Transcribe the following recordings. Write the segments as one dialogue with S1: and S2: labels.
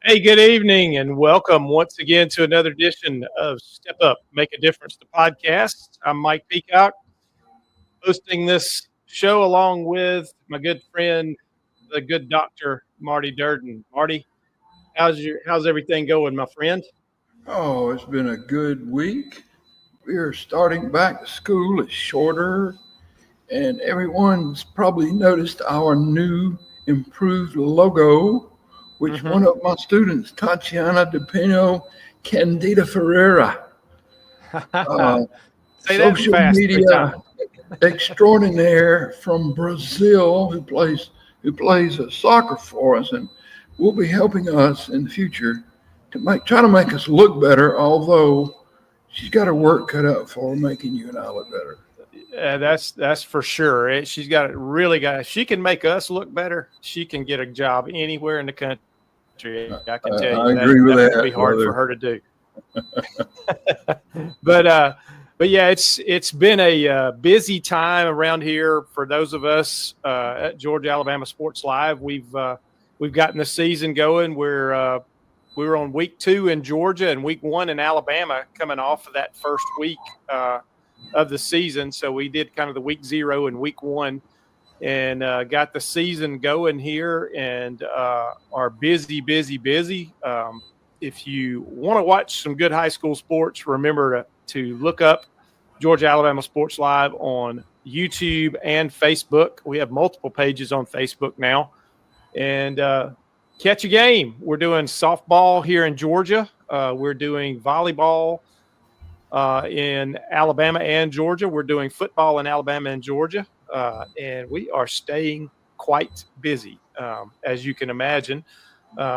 S1: Hey, good evening and welcome once again to another edition of Step Up, Make a Difference, the podcast. I'm Mike Peacock, hosting this show along with my good friend, the good doctor, Marty Durden. Marty, how's everything going, my friend?
S2: Oh, it's been a good week. We're starting back to school. It's shorter, and everyone's probably noticed our new improved logo, which
S1: Mm-hmm.
S2: one of my students, Tatiana DePino Candida Ferreira, uh,
S1: Say that
S2: social
S1: fast three
S2: media
S1: times.
S2: extraordinaire from Brazil, who plays soccer for us, and will be helping us in the future to try to make us look better. Although she's got her work cut out for her, making you and I look better.
S1: That's for sure. She's got it really got. If she can make us look better, she can get a job anywhere in the country. I can tell you
S2: I
S1: that
S2: agree with
S1: that won't be
S2: that,
S1: hard for
S2: brother.
S1: her to do. but yeah, it's been a busy time around here for those of us at Georgia Alabama Sports Live. We've gotten the season going. We were on week 2 in Georgia and week 1 in Alabama, coming off of that first week of the season. So we did kind of the week 0 and week 1. And got the season going here and are busy. If you want to watch some good high school sports, remember to look up Georgia Alabama Sports Live on YouTube and Facebook. We have multiple pages on Facebook now. And catch a game. We're doing softball here in Georgia. We're doing volleyball in Alabama and Georgia. We're doing football in Alabama and Georgia. And we are staying quite busy, as you can imagine,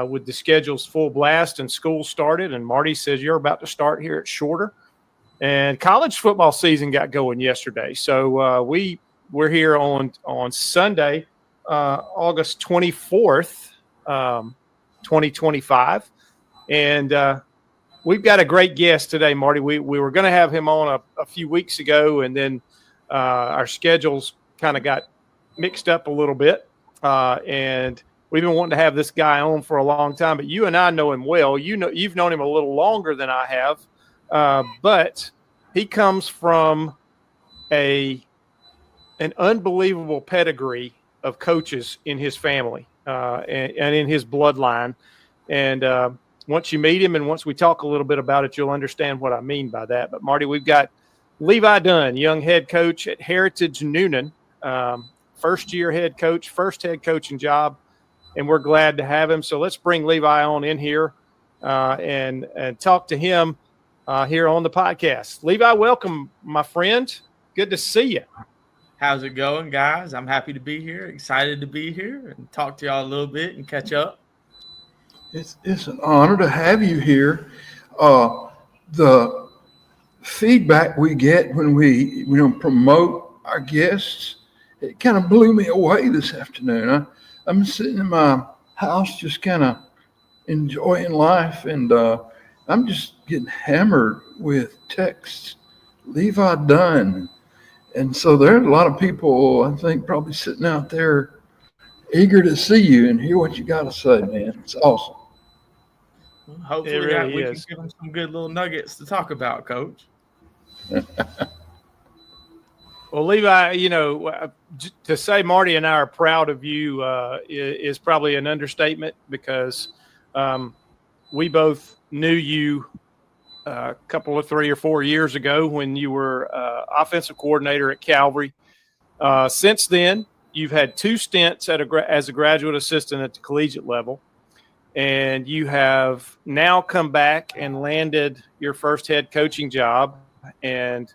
S1: with the schedules full blast and school started. And Marty says you're about to start here at Shorter. And college football season got going yesterday. So we're here on Sunday, August 24th, 2025. And we've got a great guest today, Marty. We were going to have him on a few weeks ago, and then our schedules kind of got mixed up a little bit. And we've been wanting to have this guy on for a long time, but you and I know him well. You've known him a little longer than I have, but he comes from an unbelievable pedigree of coaches in his family and in his bloodline. And once you meet him and once we talk a little bit about it, you'll understand what I mean by that. But, Marty, we've got Levi Dunn, young head coach at Heritage Noonan, first-year head coach, first head coaching job, and we're glad to have him. So let's bring Levi on in here and talk to him here on the podcast. Levi, welcome, my friend. Good to see you.
S3: How's it going, guys? I'm happy to be here, excited to be here and talk to y'all a little bit and catch up.
S2: It's an honor to have you here. The feedback we get when we promote our guests, it kind of blew me away this afternoon. I'm sitting in my house just kind of enjoying life, and I'm just getting hammered with texts. Levi Dunn. And so there's a lot of people, I think, probably sitting out there eager to see you and hear what you got to say, man. It's awesome.
S3: Hopefully we can give them some good little nuggets to talk about, Coach.
S1: Well, Levi, to say Marty and I are proud of you is probably an understatement because we both knew you a couple of 3 or 4 years ago when you were offensive coordinator at Calvary. Since then, you've had 2 stints as a graduate assistant at the collegiate level, and you have now come back and landed your first head coaching job, and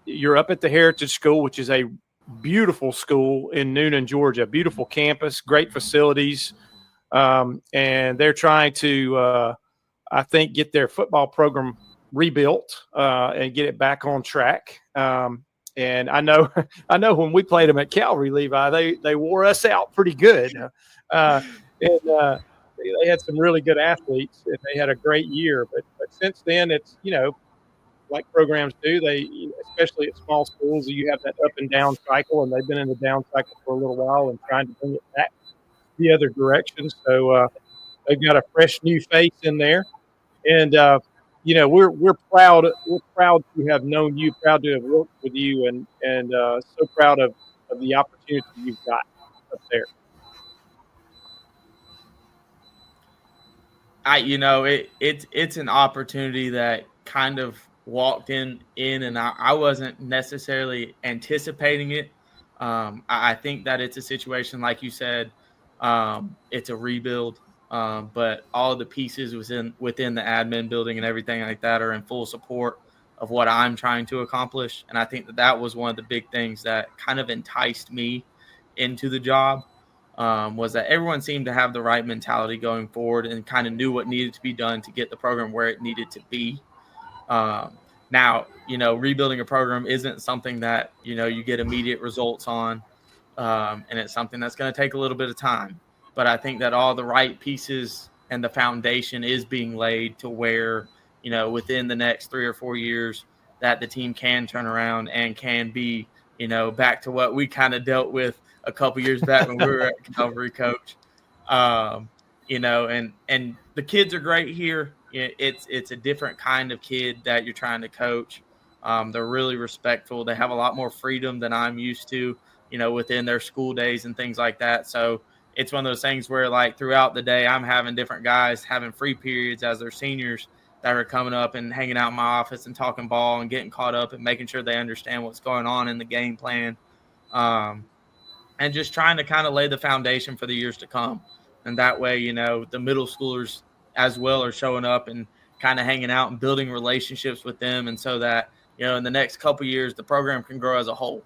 S1: you're up at the Heritage School, which is a beautiful school in Noonan, Georgia. Beautiful campus, great facilities, and they're trying to, I think, get their football program rebuilt and get it back on track. And I know when we played them at Calvary, Levi, they wore us out pretty good. And they had some really good athletes, and they had a great year. But since then, it's, like programs do, especially at small schools, you have that up and down cycle, and they've been in the down cycle for a little while and trying to bring it back the other direction. So They've got a fresh new face in there, and we're proud. We're proud to have known you, proud to have worked with you, and so proud of the opportunity you've got up there.
S3: It's an opportunity that kind of walked in and I wasn't necessarily anticipating it. I think that it's a situation like you said, it's a rebuild, but all the pieces within the admin building and everything like that are in full support of what I'm trying to accomplish, and I think that was one of the big things that kind of enticed me into the job, was that everyone seemed to have the right mentality going forward and kind of knew what needed to be done to get the program where it needed to be. Now, rebuilding a program isn't something that, you get immediate results on. And it's something that's going to take a little bit of time. But I think that all the right pieces and the foundation is being laid to where, within the next 3 or 4 years that the team can turn around and can be, back to what we kind of dealt with a couple years back when we were at Calvary, Coach. And the kids are great here. It's a different kind of kid that you're trying to coach. They're really respectful. They have a lot more freedom than I'm used to, within their school days and things like that. So it's one of those things where, like, throughout the day, I'm having different guys having free periods as their seniors that are coming up and hanging out in my office and talking ball and getting caught up and making sure they understand what's going on in the game plan. And just trying to kind of lay the foundation for the years to come. And that way, the middle schoolers as well are showing up and kind of hanging out and building relationships with them. And so that, in the next couple of years, the program can grow as a whole.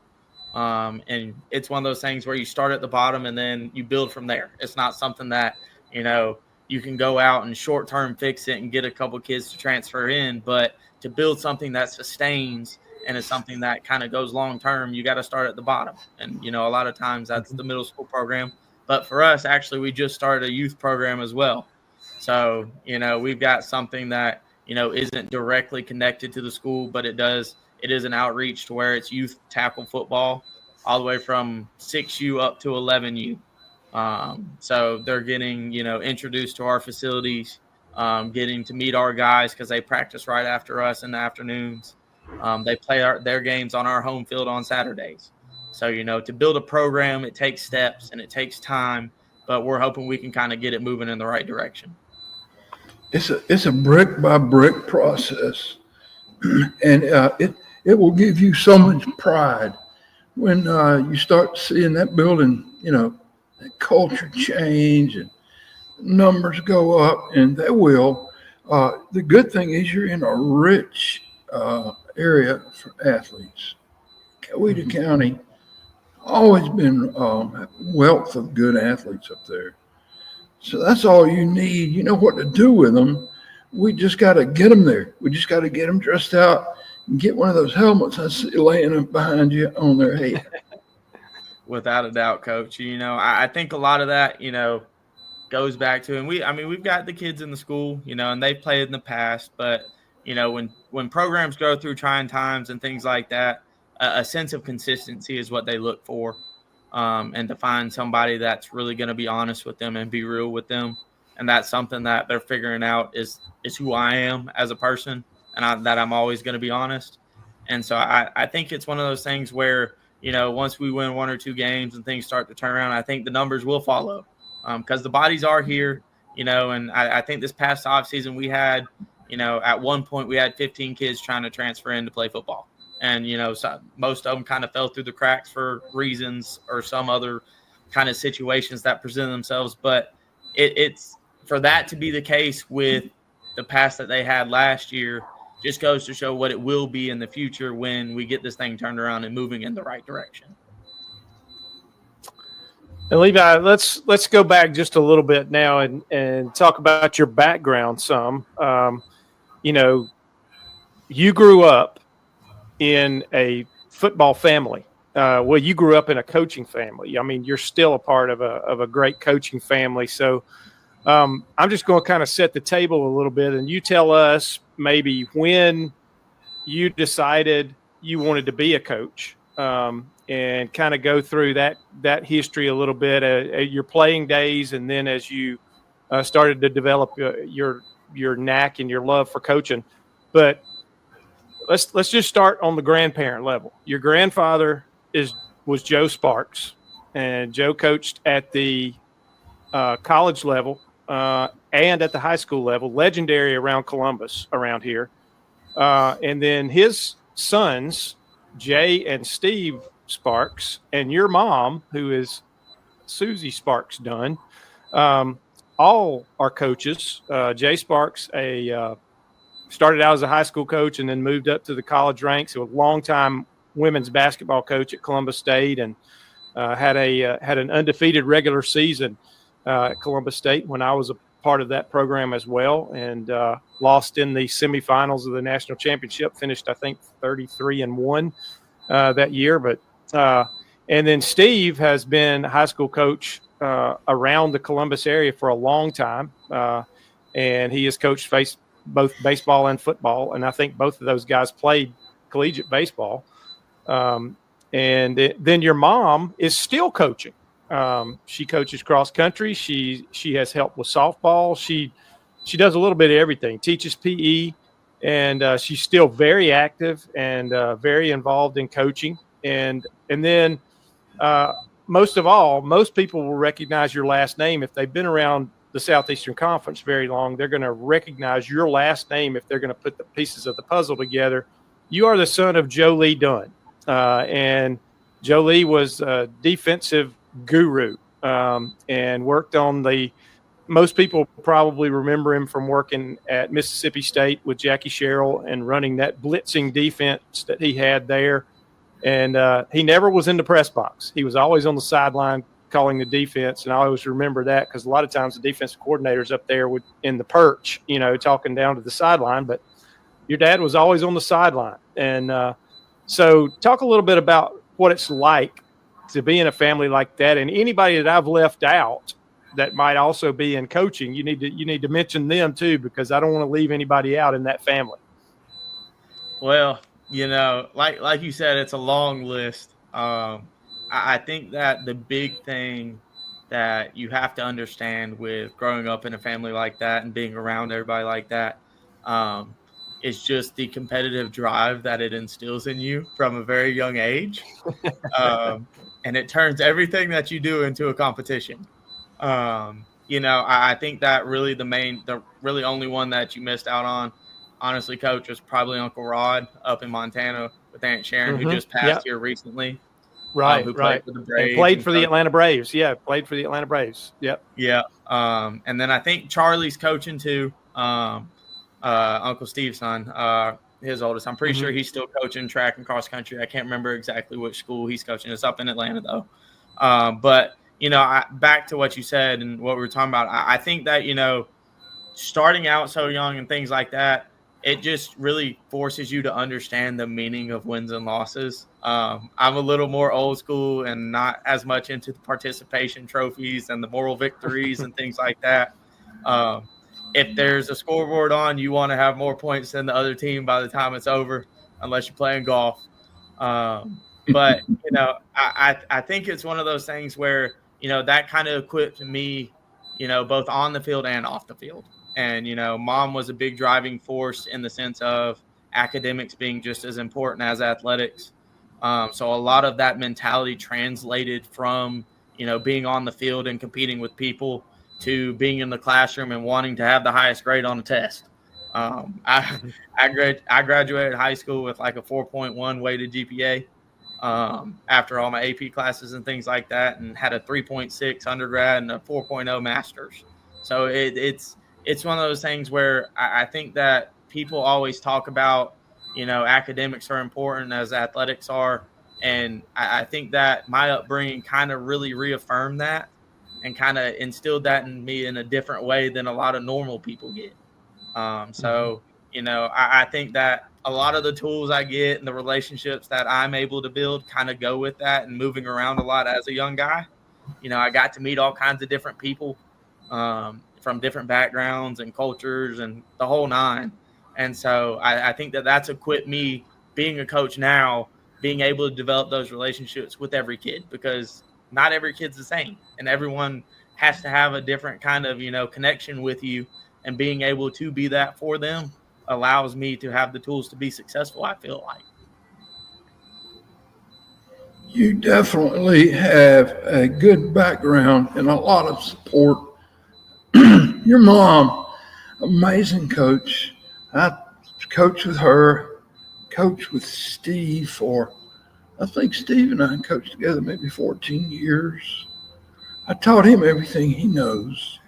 S3: And it's one of those things where you start at the bottom and then you build from there. It's not something that, you can go out and short-term fix it and get a couple kids to transfer in. But to build something that sustains and it's something that kind of goes long-term, you got to start at the bottom. And, a lot of times that's the middle school program. But for us, actually, we just started a youth program as well. So, we've got something that, isn't directly connected to the school, but it is an outreach to where it's youth tackle football all the way from 6U up to 11U. So they're getting, introduced to our facilities, getting to meet our guys because they practice right after us in the afternoons. They play their games on our home field on Saturdays. So, to build a program, it takes steps and it takes time, but we're hoping we can kind of get it moving in the right direction.
S2: It's a brick by brick process, and it will give you so much pride when you start seeing that building, that culture change and numbers go up, and they will. The good thing is you're in a rich area for athletes. Coweta County always been a wealth of good athletes up there. So that's all you need. You know what to do with them. We just got to get them there. We just got to get them dressed out and get one of those helmets I see laying up behind you on their head.
S3: Without a doubt, Coach. I think a lot of that, goes back to, and we've got the kids in the school, and they've played in the past, but when programs go through trying times and things like that, a sense of consistency is what they look for, and to find somebody that's really going to be honest with them and be real with them. And that's something that they're figuring out is who I am as a person, and that I'm always going to be honest. And so I think it's one of those things where, once we win 1 or 2 games and things start to turn around, I think the numbers will follow, because the bodies are here, and I think this past offseason we had, at one point we had 15 kids trying to transfer in to play football. And, so most of them kind of fell through the cracks for reasons or some other kind of situations that present themselves. But it's for that to be the case with the pass that they had last year just goes to show what it will be in the future when we get this thing turned around and moving in the right direction.
S1: And Levi, let's go back just a little bit now and talk about your background some. You grew up in a football family. You grew up in a coaching family. I mean, you're still a part of a great coaching family. So I'm just going to kind of set the table a little bit, and you tell us maybe when you decided you wanted to be a coach, and kind of go through that history a little bit, your playing days, and then as you started to develop your knack and your love for coaching. But let's just start on the grandparent level. Your grandfather was Joe Sparks, and Joe coached at the college level and at the high school level, legendary around Columbus, around here. And then his sons, Jay and Steve Sparks, and your mom, who is Susie Sparks Dunn, all are coaches. Jay Sparks, started out as a high school coach and then moved up to the college ranks. A longtime women's basketball coach at Columbus State, and had an undefeated regular season at Columbus State when I was a part of that program as well, and lost in the semifinals of the national championship. Finished, I think, 33-1 that year. But and then Steve has been a high school coach around the Columbus area for a long time, and he has coached both baseball and football, and I think both of those guys played collegiate baseball. Then your mom is still coaching. She coaches cross country. She has helped with softball. She does a little bit of everything. Teaches PE, and she's still very active and very involved in coaching. And then most of all, most people will recognize your last name if they've been around the Southeastern Conference very long. They're going to recognize your last name if they're going to put the pieces of the puzzle together. You are the son of Joe Lee Dunn, and Joe Lee was a defensive guru, and worked on most people probably remember him from working at Mississippi State with Jackie Sherrill and running that blitzing defense that he had there. And he never was in the press box. He was always on the sideline calling the defense, and I always remember that because a lot of times the defensive coordinator's up there in the perch, talking down to the sideline, but your dad was always on the sideline. And so talk a little bit about what it's like to be in a family like that, and anybody that I've left out that might also be in coaching, you need to mention them too, because I don't want to leave anybody out in that family.
S3: Well, like you said, it's a long list. I think that the big thing that you have to understand with growing up in a family like that and being around everybody like that is just the competitive drive that it instills in you from a very young age. And it turns everything that you do into a competition. I think that really the really only one that you missed out on, honestly, Coach, was probably Uncle Rod up in Montana with Aunt Sharon, who just passed here recently.
S1: Right,
S3: who
S1: right.
S3: Played for the Braves.
S1: Played for the Atlanta Braves. Yeah, played for the Atlanta Braves. Yep.
S3: Yeah. And then I think Charlie's coaching too. Uncle Steve's son, his oldest. I'm pretty sure he's still coaching track and cross country. I can't remember exactly which school he's coaching. It's up in Atlanta though. But back to what you said and what we were talking about. I think that starting out so young and things like that, it just really forces you to understand the meaning of wins and losses. I'm a little more old school and not as much into the participation trophies and the moral victories and things like that. If there's a scoreboard on, you want to have more points than the other team by the time it's over, unless you're playing golf. But I think it's one of those things where, that kind of equipped me, both on the field and off the field. And, Mom was a big driving force in the sense of academics being just as important as athletics. So a lot of that mentality translated from, being on the field and competing with people to being in the classroom and wanting to have the highest grade on the test. I graduated high school with like a 4.1 weighted GPA after all my AP classes and things like that, and had a 3.6 undergrad and a 4.0 master's. So it's one of those things where I think that people always talk about, academics are important as athletics are. And I think that my upbringing kind of really reaffirmed that and kind of instilled that in me in a different way than a lot of normal people get. I think that a lot of the tools I get and the relationships that I'm able to build kind of go with that, and moving around a lot as a young guy. I got to meet all kinds of different people from different backgrounds and cultures and the whole nine. And so I think that that's equipped me being a coach now, being able to develop those relationships with every kid, because not every kid's the same, and everyone has to have a different kind of, connection with you, and being able to be that for them allows me to have the tools to be successful, I feel like.
S2: You definitely have a good background and a lot of support. Your mom, amazing coach. I coached with her, coached with Steve I think Steve and I coached together maybe 14 years. I taught him everything he knows.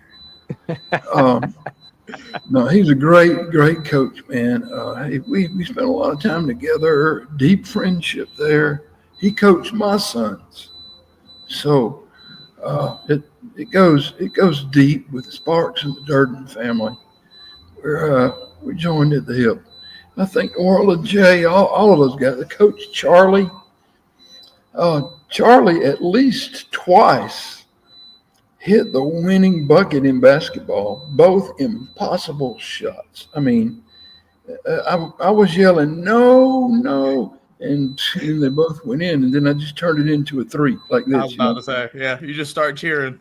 S2: No, he's a great, great coach, man. We spent a lot of time together, deep friendship there. He coached my sons, so it goes deep with the Sparks and the Durden family. We're joined at the hip. I think Orla, Jay, all of those guys. The coach Charlie, Charlie at least twice hit the winning bucket in basketball, both impossible shots. I mean, I was yelling, no, no. And they both went in, and then I just turned it into a three like this.
S3: I was about to say, yeah, you just start cheering.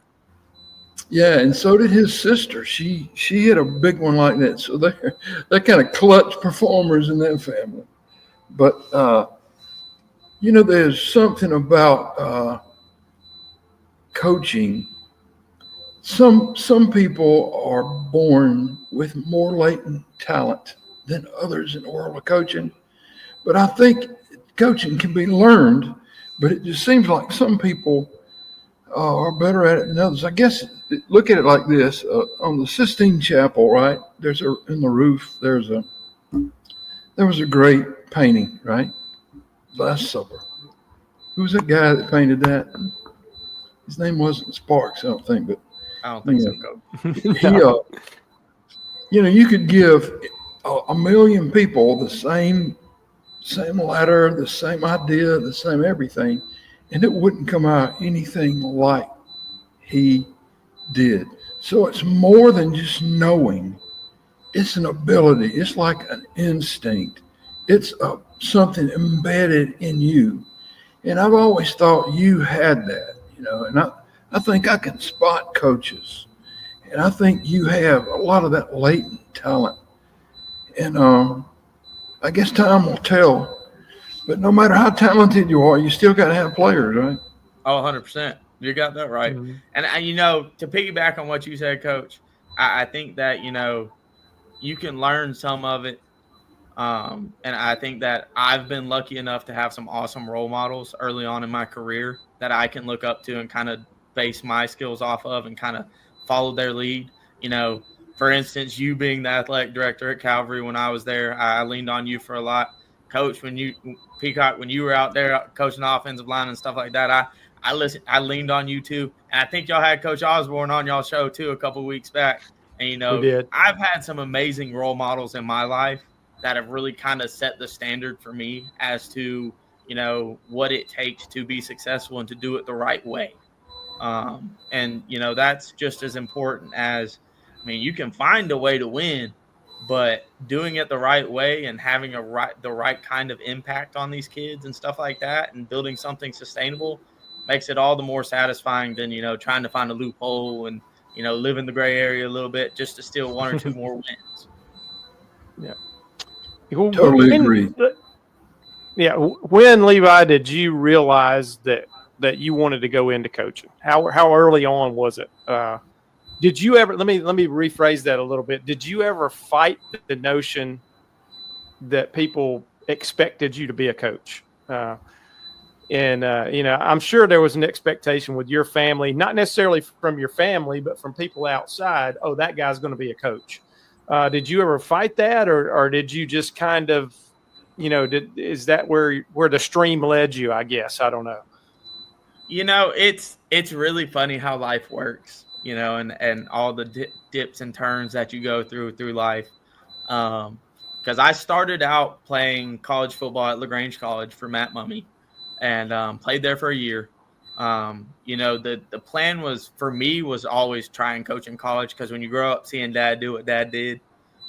S2: Yeah, and so did his sister. She hit a big one like that. So they're kind of clutch performers in that family. But there's something about coaching. Some people are born with more latent talent than others in oral coaching. But I think coaching can be learned, but it just seems like some people are better at it than others. I guess look at it like this: on the Sistine Chapel, right? In the roof. There was a great painting, right? Last Supper. Who was that guy that painted that? His name wasn't Sparks, I don't think, but
S3: I don't think so, Coach.
S2: You could give a million people the same letter, the same idea, the same everything, and it wouldn't come out anything like he did. So it's more than just knowing. It's an ability. It's like an instinct. It's something embedded in you. And I've always thought you had that, and I think I can spot coaches. And I think you have a lot of that latent talent. And I guess time will tell. But no matter how talented you are, you still got to have players, right?
S3: Oh, 100%. You got that right. Mm-hmm. And, to piggyback on what you said, Coach, I think that, you can learn some of it. And I think that I've been lucky enough to have some awesome role models early on in my career that I can look up to and kind of base my skills off of and kind of follow their lead. For instance, you being the athletic director at Calvary when I was there, I leaned on you for a lot. Coach, Peacock, when you were out there coaching the offensive line and stuff like that, I leaned on you too. And I think y'all had Coach Osborne on y'all show too a couple of weeks back. And,
S1: we did.
S3: I've had some amazing role models in my life that have really kind of set the standard for me as to, what it takes to be successful and to do it the right way. And, that's just as important as, you can find a way to win, but doing it the right way and having the right kind of impact on these kids and stuff like that and building something sustainable makes it all the more satisfying than, trying to find a loophole and, live in the gray area a little bit just to steal one or two more wins.
S1: Yeah.
S2: Totally agree.
S1: Yeah. When, Levi, did you realize that you wanted to go into coaching? How early on was it? Did you ever, let me rephrase that a little bit. Did you ever fight the notion that people expected you to be a coach? I'm sure there was an expectation with your family, not necessarily from your family, but from people outside. Oh, that guy's going to be a coach. Did you ever fight that, or did you just kind of, is that where the stream led you? I guess I don't know.
S3: It's really funny how life works. And all the dips and turns that you go through life. Because I started out playing college football at LaGrange College for Matt Mumme and played there for a year. The plan was always try and coach in college because when you grow up seeing Dad do what Dad did,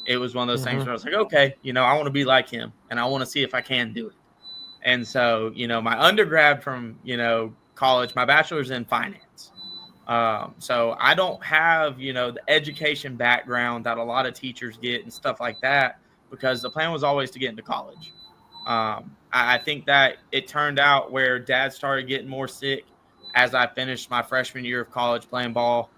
S3: it was one of those things where I was like, okay, I want to be like him and I want to see if I can do it. And so, my undergrad from, college, my bachelor's in finance. So I don't have, the education background that a lot of teachers get and stuff like that, because the plan was always to get into college. I think that it turned out where Dad started getting more sick as I finished my freshman year of college playing ball.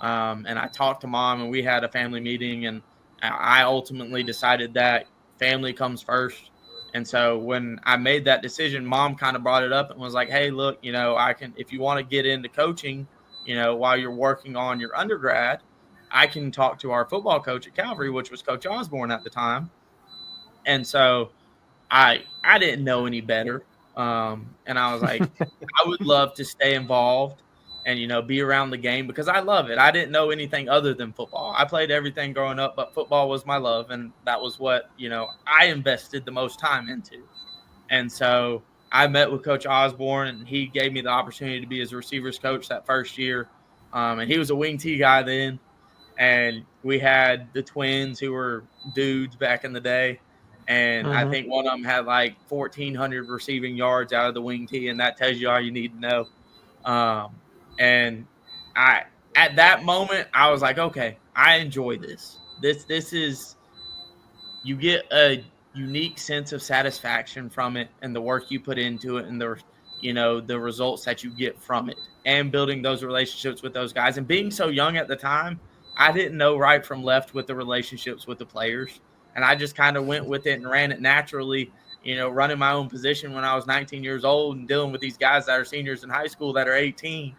S3: And I talked to Mom, and we had a family meeting, and I ultimately decided that family comes first. And so when I made that decision, Mom kind of brought it up and was like, hey, look, if you want to get into coaching, while you're working on your undergrad, I can talk to our football coach at Calvary, which was Coach Osborne at the time. And so I didn't know any better. And I was like, I would love to stay involved and, be around the game, because I love it. I didn't know anything other than football. I played everything growing up, but football was my love. And that was what, I invested the most time into. And so I met with Coach Osborne, and he gave me the opportunity to be his receivers coach that first year. And he was a wing T guy then. And we had the twins who were dudes back in the day. And I think one of them had like 1,400 receiving yards out of the wing T, and that tells you all you need to know. And at that moment, I was like, okay, I enjoy this. This is, you get a unique sense of satisfaction from it, and the work you put into it, and the results that you get from it, and building those relationships with those guys. And being so young at the time, I didn't know right from left with the relationships with the players. And I just kind of went with it and ran it naturally, running my own position when I was 19 years old and dealing with these guys that are seniors in high school that are 18.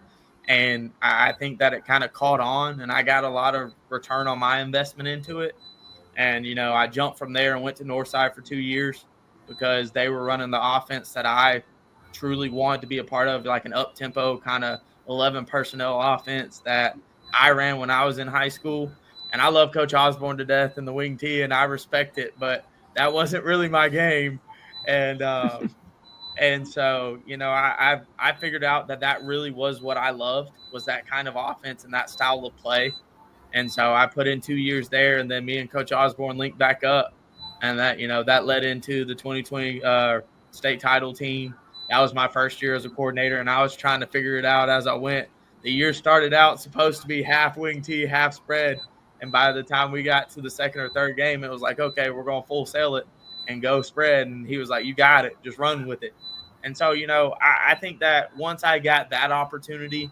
S3: And I think that it kind of caught on, and I got a lot of return on my investment into it. And, I jumped from there and went to Northside for 2 years because they were running the offense that I truly wanted to be a part of, like an up-tempo kind of 11 personnel offense that I ran when I was in high school. And I love Coach Osborne to death in the wing T, and I respect it, but that wasn't really my game. And so, I figured out that really was what I loved, was that kind of offense and that style of play. And so I put in 2 years there, and then me and Coach Osborne linked back up, and that led into the 2020 state title team. That was my first year as a coordinator, and I was trying to figure it out as I went. The year started out supposed to be half wing T, half spread. And by the time we got to the second or third game, it was like, okay, we're going to full sail it and go spread. And he was like, you got it. Just run with it. And so, I think that once I got that opportunity,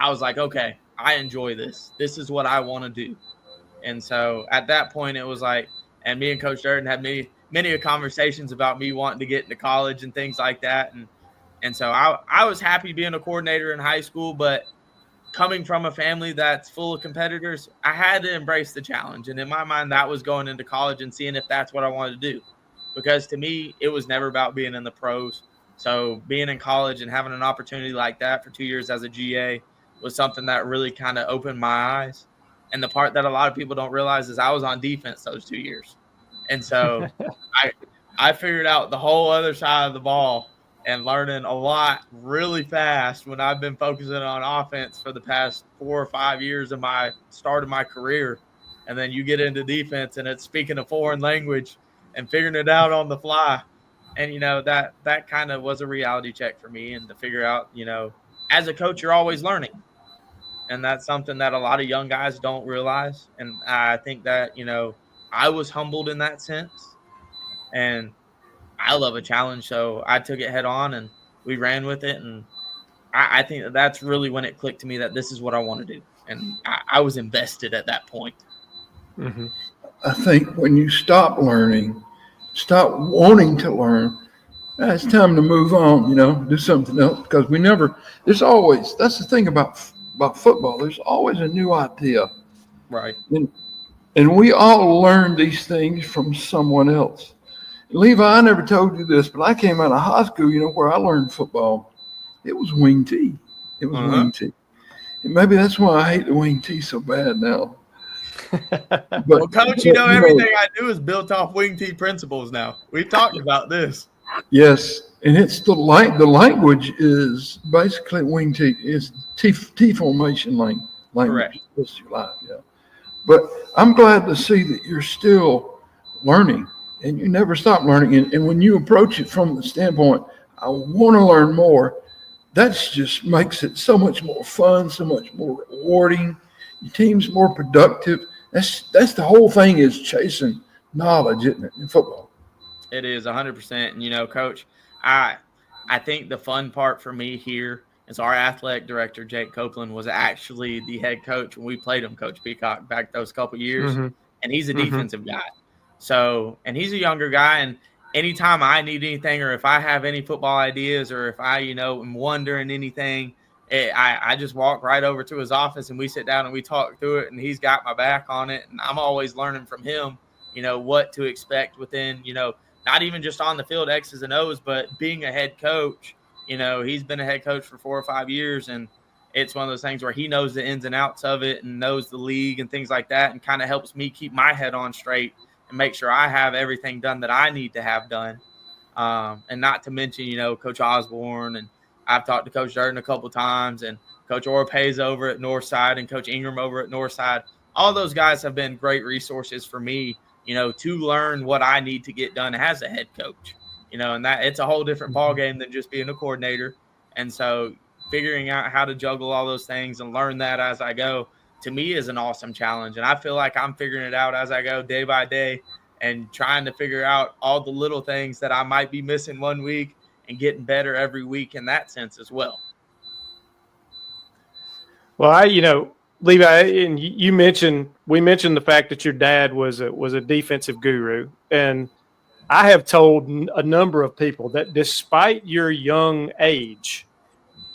S3: I was like, okay, I enjoy this. This is what I want to do. And so at that point, it was like, and me and Coach Durden had many conversations about me wanting to get into college and things like that. And so I was happy being a coordinator in high school, but coming from a family that's full of competitors, I had to embrace the challenge. And in my mind, that was going into college and seeing if that's what I wanted to do. Because to me, it was never about being in the pros. So being in college and having an opportunity like that for 2 years as a GA was something that really kind of opened my eyes. And the part that a lot of people don't realize is I was on defense those 2 years. And so I figured out the whole other side of the ball and learning a lot really fast when I've been focusing on offense for the past 4 or 5 years of my start of my career. And then you get into defense, and it's speaking a foreign language and figuring it out on the fly. And, that kind of was a reality check for me, and to figure out, as a coach, you're always learning. And that's something that a lot of young guys don't realize. And I think that, I was humbled in that sense. And I love a challenge, so I took it head on, and we ran with it. And I think that's really when it clicked to me that this is what I want to do. And I was invested at that point.
S1: Mm-hmm.
S2: I think when you stop learning, stop wanting to learn, it's time to move on, do something else. Because there's always, that's the thing about football, there's always a new idea.
S3: Right.
S2: And we all learn these things from someone else. Levi, I never told you this, but I came out of high school, where I learned football. It was wing T. It was wing T. And maybe that's why I hate the wing T so bad now.
S3: But, well, Coach, everything I do is built off wing T principles now. We've talked about this.
S2: Yes, and it's the language is basically wing T. It's T formation language.
S3: Correct.
S2: Yeah. But I'm glad to see that you're still learning. And you never stop learning. And when you approach it from the standpoint, I want to learn more, That's just makes it so much more fun, so much more rewarding. Your team's more productive. That's the whole thing is chasing knowledge, isn't it, in football?
S3: It is 100%. And, Coach, I think the fun part for me here is our athletic director, Jake Copeland, was actually the head coach when we played him, Coach Peacock, back those couple years.
S1: Mm-hmm.
S3: And he's a
S1: Mm-hmm.
S3: defensive guy. So, and he's a younger guy. And anytime I need anything, or if I have any football ideas, or if I, am wondering anything, I just walk right over to his office and we sit down and we talk through it, and he's got my back on it. And I'm always learning from him, what to expect within, not even just on the field, X's and O's, but being a head coach. He's been a head coach for 4 or 5 years, and it's one of those things where he knows the ins and outs of it and knows the league and things like that, and kind of helps me keep my head on straight and make sure I have everything done that I need to have done. And not to mention, Coach Osborne, and I've talked to Coach Durden a couple times, and Coach Orpay's over at Northside, and Coach Ingram over at Northside. All those guys have been great resources for me, to learn what I need to get done as a head coach, and that it's a whole different ballgame than just being a coordinator. And so figuring out how to juggle all those things and learn that as I go, to me, is an awesome challenge. And I feel like I'm figuring it out as I go day by day, and trying to figure out all the little things that I might be missing one week and getting better every week in that sense as well.
S1: Well, Levi, and we mentioned the fact that your dad was a defensive guru, and I have told a number of people that despite your young age,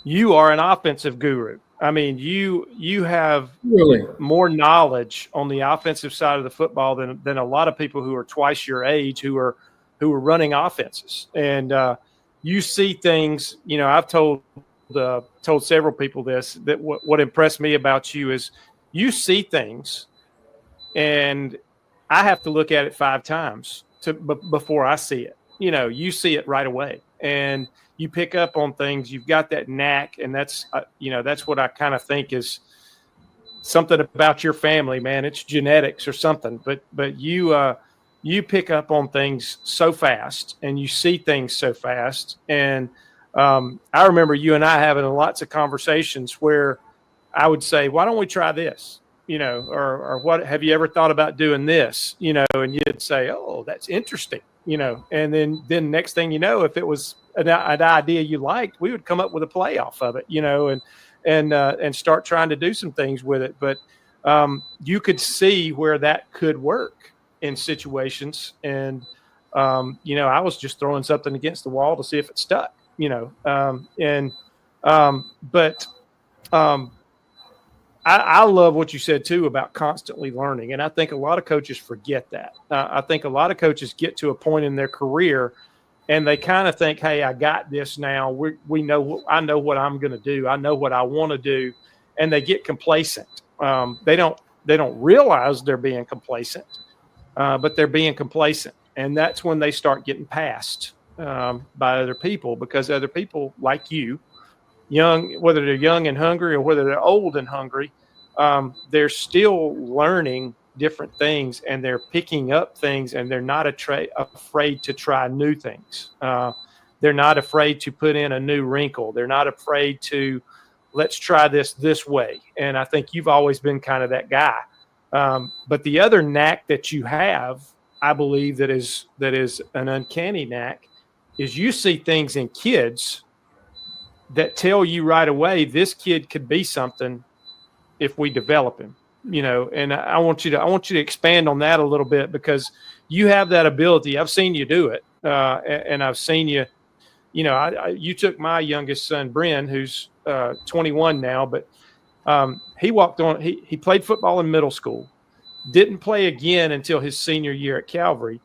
S1: you are an offensive guru. I mean, you have
S2: Really?
S1: more knowledge on the offensive side of the football than a lot of people who are twice your age who are running offenses. And you see things. I've told several people this, that what impressed me about you is you see things, and I have to look at it 5 times before I see it. You see it right away, and you pick up on things. You've got that knack, and that's what I kind of think is something about your family, man. It's genetics or something, but you pick up on things so fast, and you see things so fast. And I remember you and I having lots of conversations where I would say, why don't we try this? Or what, have you ever thought about doing this? And you'd say, oh, that's interesting. And then next thing you know, if it was an idea you liked, we would come up with a play off of it, and start trying to do some things with it. But you could see where that could work in situations. And, I was just throwing something against the wall to see if it stuck. I love what you said too about constantly learning. And I think a lot of coaches forget that. I think a lot of coaches get to a point in their career and they kind of think, hey, I got this now. I know what I'm going to do. I know what I want to do. And they get complacent. They don't realize they're being complacent, but they're being complacent. And that's when they start getting passed by other people, because other people like you, whether they're young and hungry or whether they're old and hungry, they're still learning different things, and they're picking up things, and they're not afraid to try new things. They're not afraid to put in a new wrinkle. They're not afraid to, let's try this way. And I think you've always been kind of that guy. But the other knack that you have, I believe that is an uncanny knack, is you see things in kids that tell you right away, this kid could be something if we develop him, and I want you to expand on that a little bit, because you have that ability. I've seen you do it. And I've seen you, you took my youngest son, Bryn, who's 21 now, but he walked on, he played football in middle school, didn't play again until his senior year at Calvary.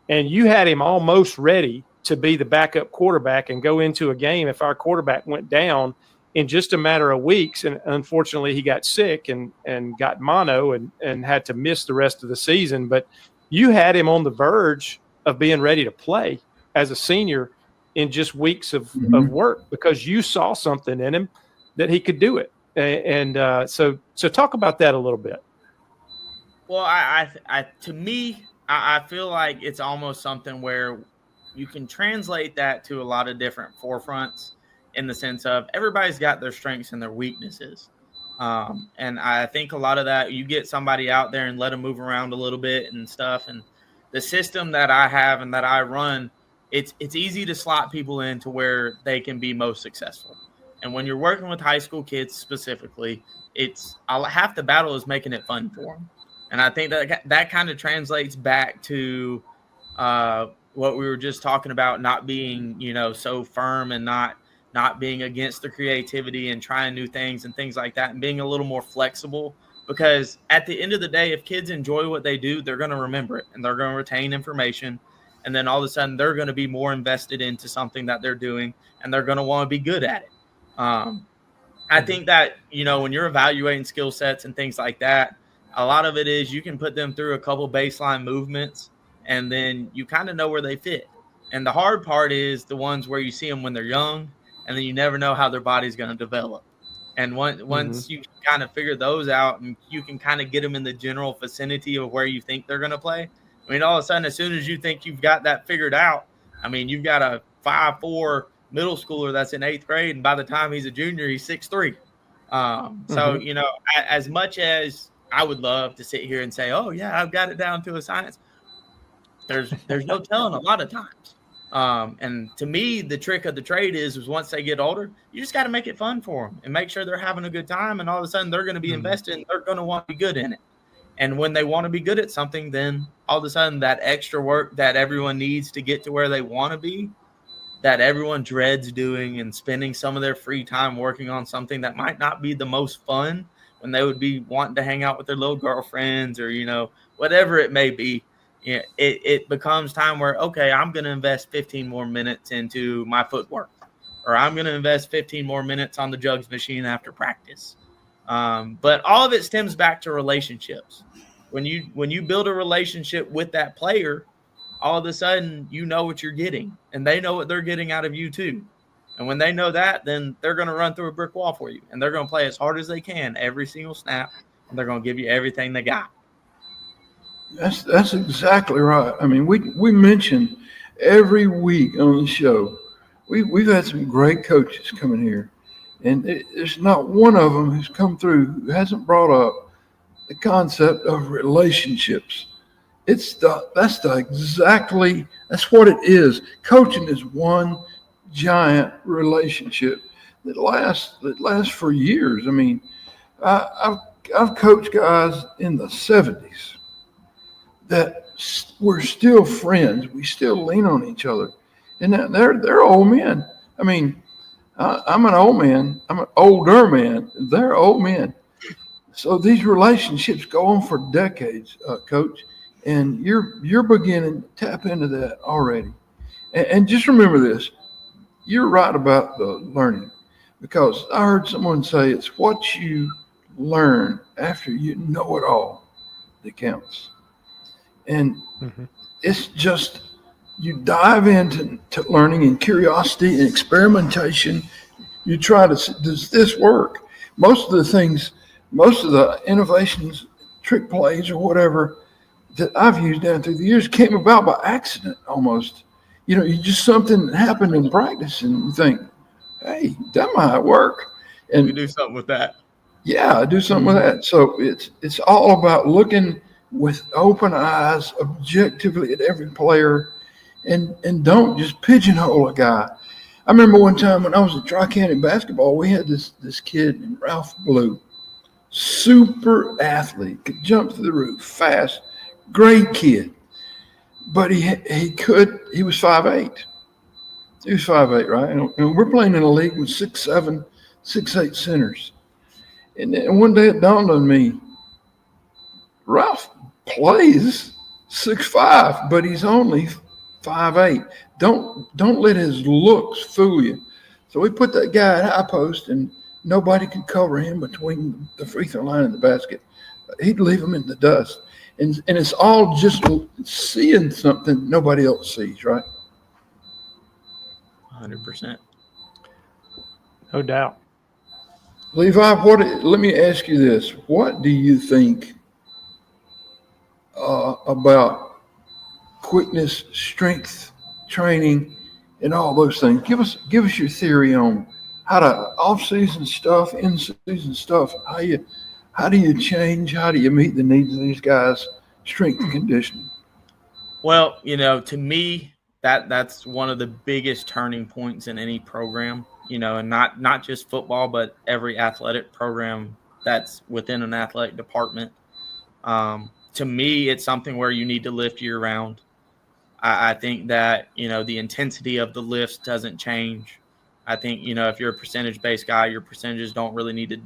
S1: And you had him almost ready to be the backup quarterback and go into a game if our quarterback went down in just a matter of weeks. And unfortunately he got sick and got mono and had to miss the rest of the season. But you had him on the verge of being ready to play as a senior in just weeks of work, because you saw something in him that he could do it. And so talk about that a little bit.
S3: Well, to me, I feel like it's almost something where you can translate that to a lot of different forefronts. in the sense of everybody's got their strengths and their weaknesses. And I think a lot of that, you get somebody out there and let them move around a little bit and stuff. And the system that I have and that I run, it's easy to slot people into where they can be most successful. And when you're working with high school kids specifically, half the battle is making it fun for them. And I think that kind of translates back to what we were just talking about, not being, so firm and not being against the creativity and trying new things and things like that, and being a little more flexible. Because at the end of the day, if kids enjoy what they do, they're going to remember it and they're going to retain information. And then all of a sudden they're going to be more invested into something that they're doing, and they're going to want to be good at it. I think that, when you're evaluating skill sets and things like that, a lot of it is you can put them through a couple baseline movements and then you kind of know where they fit. And the hard part is the ones where you see them when they're young, and then you never know how their body's going to develop. And once you kind of figure those out and you can kind of get them in the general vicinity of where you think they're going to play, I mean, all of a sudden, as soon as you think you've got that figured out, I mean, you've got a 5'4" middle schooler that's in 8th grade, and by the time he's a junior, he's 6'3". So, as much as I would love to sit here and say, oh, yeah, I've got it down to a science, there's no telling a lot of times. And to me, the trick of the trade is once they get older, you just got to make it fun for them and make sure they're having a good time. And all of a sudden they're going to be invested and they're going to want to be good in it. And when they want to be good at something, then all of a sudden that extra work that everyone needs to get to where they want to be, that everyone dreads doing and spending some of their free time working on something that might not be the most fun when they would be wanting to hang out with their little girlfriends or, whatever it may be. Yeah, it becomes time where, okay, I'm going to invest 15 more minutes into my footwork, or I'm going to invest 15 more minutes on the jugs machine after practice. But all of it stems back to relationships. When you build a relationship with that player, all of a sudden you know what you're getting, and they know what they're getting out of you too. And when they know that, then they're going to run through a brick wall for you, and they're going to play as hard as they can every single snap, and they're going to give you everything they got.
S2: That's exactly right. I mean, we mention every week on the show, we've had some great coaches coming here, and there's not one of them who's come through who hasn't brought up the concept of relationships. That's what it is. Coaching is one giant relationship that lasts for years. I mean, I've coached guys in the 70s that we're still friends. We still lean on each other, and they're old men. I mean, I'm an old man. I'm an older man. They're old men. So these relationships go on for decades, Coach, and you're beginning to tap into that already. And just remember this: you're right about the learning, because I heard someone say it's what you learn after you know it all that counts. And it's just, you dive into learning and curiosity and experimentation. You try to, does this work? Most of the innovations, trick plays or whatever that I've used down through the years came about by accident almost. Something happened in practice and you think, hey, that might work. And
S3: we do something with that.
S2: Yeah, do something with that. So it's all about looking with open eyes, objectively at every player, and don't just pigeonhole a guy. I remember one time when I was at Tri-County basketball, we had this kid named Ralph Blue, super athlete, could jump through the roof, fast, great kid. But he was 5'8". He was 5'8", right? And we're playing in a league with 6'7", 6'8" centers. And then one day it dawned on me, Ralph plays 6'5", but he's only 5'8". Don't let his looks fool you. So we put that guy at high post, and nobody could cover him between the free throw line and the basket. He'd leave him in the dust. And it's all just seeing something nobody else sees, right?
S3: 100%.
S1: No doubt.
S2: Levi, let me ask you this. What do you think about quickness, strength, training, and all those things? Give us your theory on how to off-season stuff, in-season stuff. How do you change? How do you meet the needs of these guys? Strength and conditioning.
S3: Well, to me, that's one of the biggest turning points in any program. And not just football, but every athletic program that's within an athletic department. To me, it's something where you need to lift year round. I think that, the intensity of the lifts doesn't change. I think, if you're a percentage-based guy, your percentages don't really need to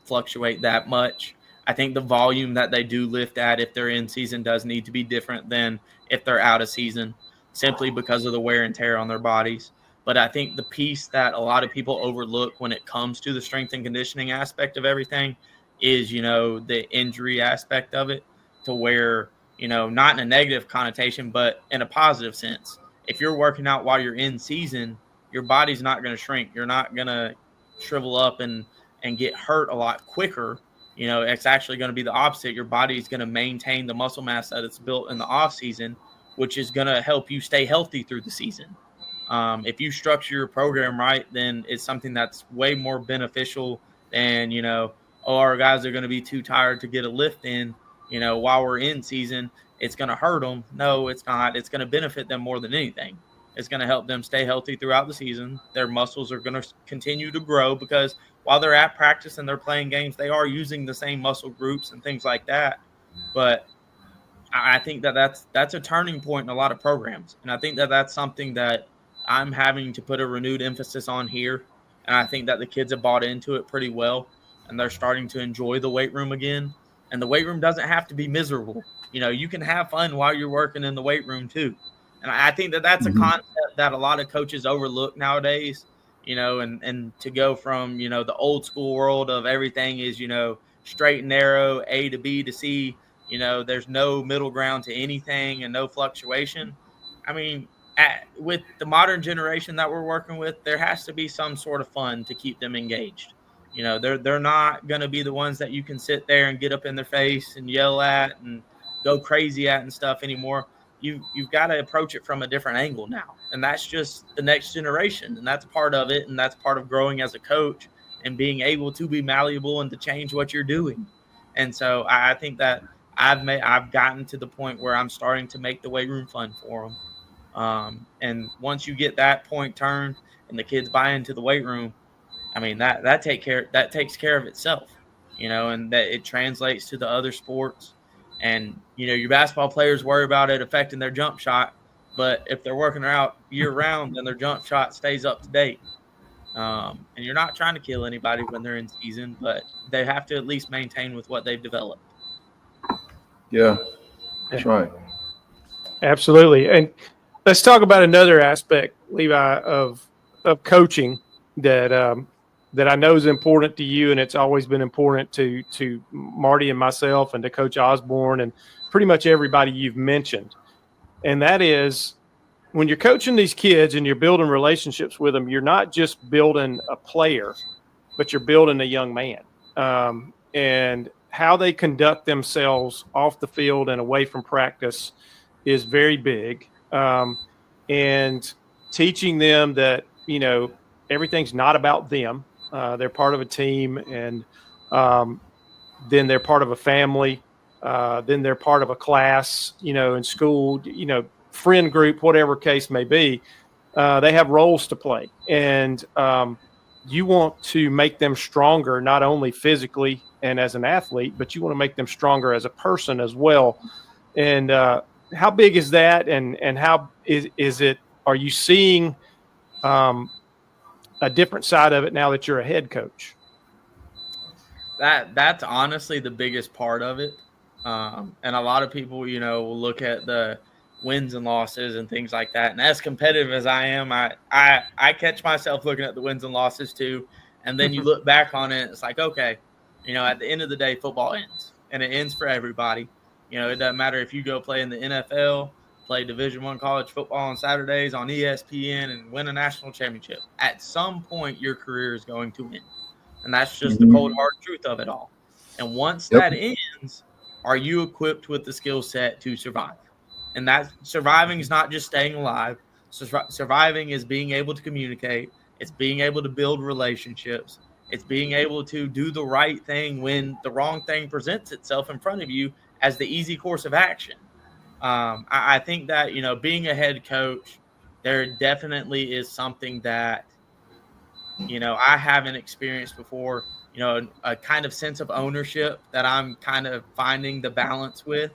S3: fluctuate that much. I think the volume that they do lift at if they're in season does need to be different than if they're out of season, simply because of the wear and tear on their bodies. But I think the piece that a lot of people overlook when it comes to the strength and conditioning aspect of everything is, the injury aspect of it, to where, not in a negative connotation, but in a positive sense. If you're working out while you're in season, your body's not going to shrink. You're not going to shrivel up and get hurt a lot quicker. It's actually going to be the opposite. Your body is going to maintain the muscle mass that it's built in the off season, which is going to help you stay healthy through the season. If you structure your program right, then it's something that's way more beneficial than, our guys are going to be too tired to get a lift in, while we're in season. It's going to hurt them. No, it's not. It's going to benefit them more than anything. It's going to help them stay healthy throughout the season. Their muscles are going to continue to grow, because while they're at practice and they're playing games, they are using the same muscle groups and things like that. But I think that's a turning point in a lot of programs. And I think that's something that I'm having to put a renewed emphasis on here. And I think that the kids have bought into it pretty well, and they're starting to enjoy the weight room again. And the weight room doesn't have to be miserable. You can have fun while you're working in the weight room too. And I think that's a concept that a lot of coaches overlook nowadays, and to go from, the old school world of everything is, straight and narrow, A to B to C, there's no middle ground to anything and no fluctuation. I mean, with the modern generation that we're working with, there has to be some sort of fun to keep them engaged. They're not going to be the ones that you can sit there and get up in their face and yell at and go crazy at and stuff anymore. You've got to approach it from a different angle now. And that's just the next generation. And that's part of it. And that's part of growing as a coach and being able to be malleable and to change what you're doing. And so I think that I've gotten to the point where I'm starting to make the weight room fun for them. And once you get that point turned and the kids buy into the weight room, I mean, that takes care of itself, and that it translates to the other sports. And, your basketball players worry about it affecting their jump shot. But if they're working out year round, then their jump shot stays up to date. And you're not trying to kill anybody when they're in season, but they have to at least maintain with what they've developed.
S2: Yeah, that's right.
S1: Absolutely. And let's talk about another aspect, Levi, of coaching that I know is important to you, and it's always been important to Marty and myself and to Coach Osborne and pretty much everybody you've mentioned. And that is, when you're coaching these kids and you're building relationships with them, you're not just building a player, but you're building a young man. And how they conduct themselves off the field and away from practice is very big. And teaching them that, everything's not about them. They're part of a team, and then they're part of a family. Then they're part of a class, in school, friend group, whatever case may be. They have roles to play. And you want to make them stronger, not only physically and as an athlete, but you want to make them stronger as a person as well. And how big is that? And how is it? Are you seeing a different side of it now that you're a head coach?
S3: That's honestly the biggest part of it. And a lot of people, will look at the wins and losses and things like that. And as competitive as I am, I catch myself looking at the wins and losses too. And then you look back on it, it's like, okay, at the end of the day, football ends, and it ends for everybody. It doesn't matter if you go play in the NFL, play Division I college football on Saturdays on ESPN, and win a national championship. At some point, your career is going to end. And that's just the cold, hard truth of it all. And once that ends, are you equipped with the skill set to survive? And that surviving is not just staying alive. Surviving is being able to communicate It's being able to build relationships. It's being able to do the right thing when the wrong thing presents itself in front of you as the easy course of action. I think that, being a head coach, there definitely is something that, I haven't experienced before, a kind of sense of ownership that I'm kind of finding the balance with,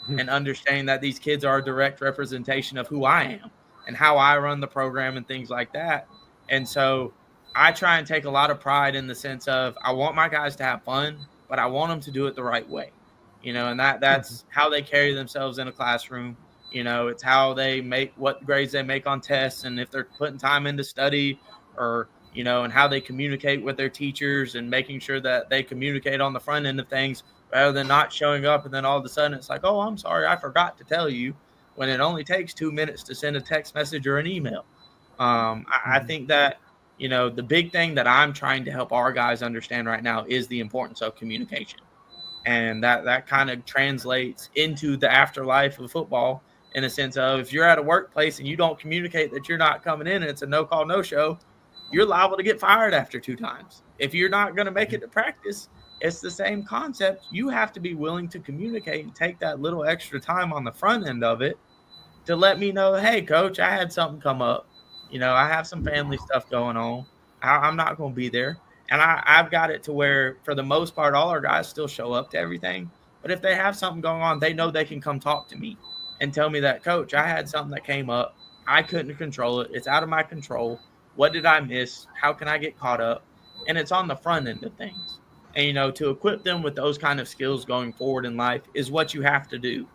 S3: and understanding that these kids are a direct representation of who I am and how I run the program and things like that. And so I try and take a lot of pride in the sense of I want my guys to have fun, but I want them to do it the right way, and that's how they carry themselves in a classroom. It's how they make what grades they make on tests, and if they're putting time into study, or and how they communicate with their teachers, and making sure that they communicate on the front end of things rather than not showing up and then all of a sudden it's like, oh, I'm sorry, I forgot to tell you, when it only takes 2 minutes to send a text message or an email. I think that, the big thing that I'm trying to help our guys understand right now is the importance of communication. And that kind of translates into the afterlife of football, in a sense of, if you're at a workplace and you don't communicate that you're not coming in and it's a no call, no show, you're liable to get fired after 2 times. If you're not going to make it to practice, it's the same concept. You have to be willing to communicate and take that little extra time on the front end of it to let me know, hey, coach, I had something come up. I have some family stuff going on. I'm not going to be there. And I've got it to where, for the most part, all our guys still show up to everything. But if they have something going on, they know they can come talk to me and tell me that, coach, I had something that came up. I couldn't control it. It's out of my control. What did I miss? How can I get caught up? And it's on the front end of things. And, to equip them with those kind of skills going forward in life is what you have to do.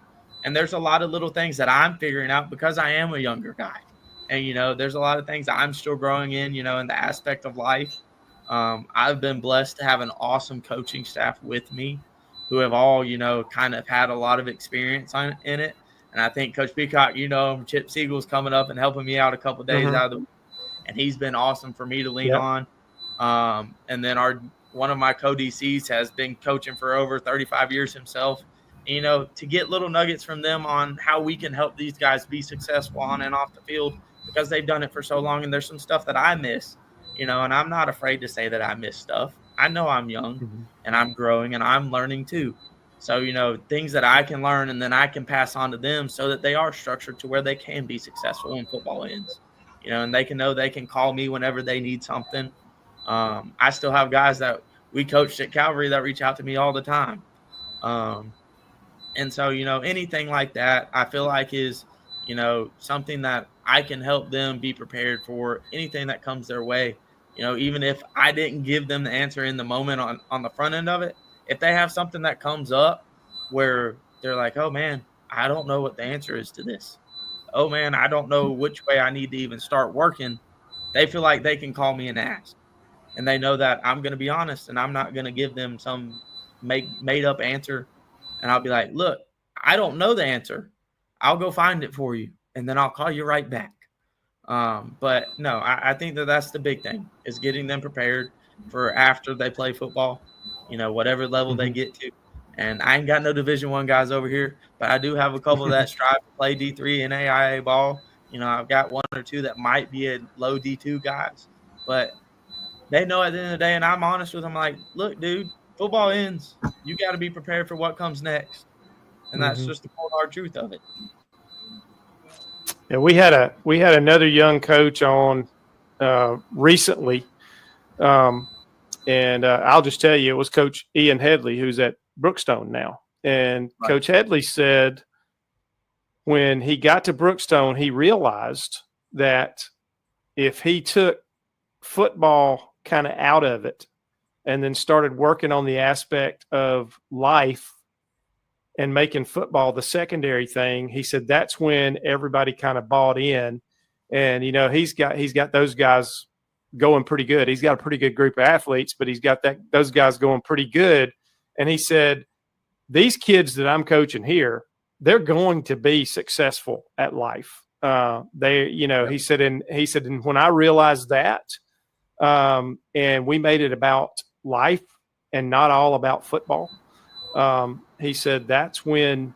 S3: And there's a lot of little things that I'm figuring out because I am a younger guy. And, there's a lot of things I'm still growing in, in the aspect of life. I've been blessed to have an awesome coaching staff with me who have all, kind of had a lot of experience in it. And I think Coach Peacock, Chip Siegel's coming up and helping me out a couple of days out of the week. And he's been awesome for me to lean on. And then one of my co-DCs has been coaching for over 35 years himself. To get little nuggets from them on how we can help these guys be successful on and off the field, because they've done it for so long. And there's some stuff that I miss, and I'm not afraid to say that I miss stuff. I know I'm young and I'm growing and I'm learning too. So, things that I can learn and then I can pass on to them so that they are structured to where they can be successful when football ends, and they can know they can call me whenever they need something. I still have guys that we coached at Calvary that reach out to me all the time. And so, anything like that, I feel like is, something that I can help them be prepared for anything that comes their way. Even if I didn't give them the answer in the moment on the front end of it, if they have something that comes up where they're like, oh man, I don't know what the answer is to this. Oh man, I don't know which way I need to even start working. They feel like they can call me and ask. And they know that I'm going to be honest and I'm not going to give them some made up answer. And I'll be like, look, I don't know the answer. I'll go find it for you. And then I'll call you right back. But no, I think that's the big thing, is getting them prepared for after they play football, whatever level they get to. And I ain't got no Division I guys over here, but I do have a couple that strive to play D3 and AIA ball. I've got 1 or 2 that might be a low D2 guys, but they know at the end of the day, and I'm honest with them, like, look, dude, football ends. You got to be prepared for what comes next. And that's just the cold hard truth of it.
S1: Yeah, we had another young coach on recently, and I'll just tell you, it was Coach Ian Headley, who's at Brookstone now. And right. Coach Headley said when he got to Brookstone, he realized that if he took football kind of out of it and then started working on the aspect of life and making football the secondary thing, he said that's when everybody kind of bought in. And, he's got those guys going pretty good. He's got a pretty good group of athletes, but he's got those guys going pretty good. And he said, these kids that I'm coaching here, they're going to be successful at life. He said, and when I realized that, and we made it about life and not all about football, he said that's when,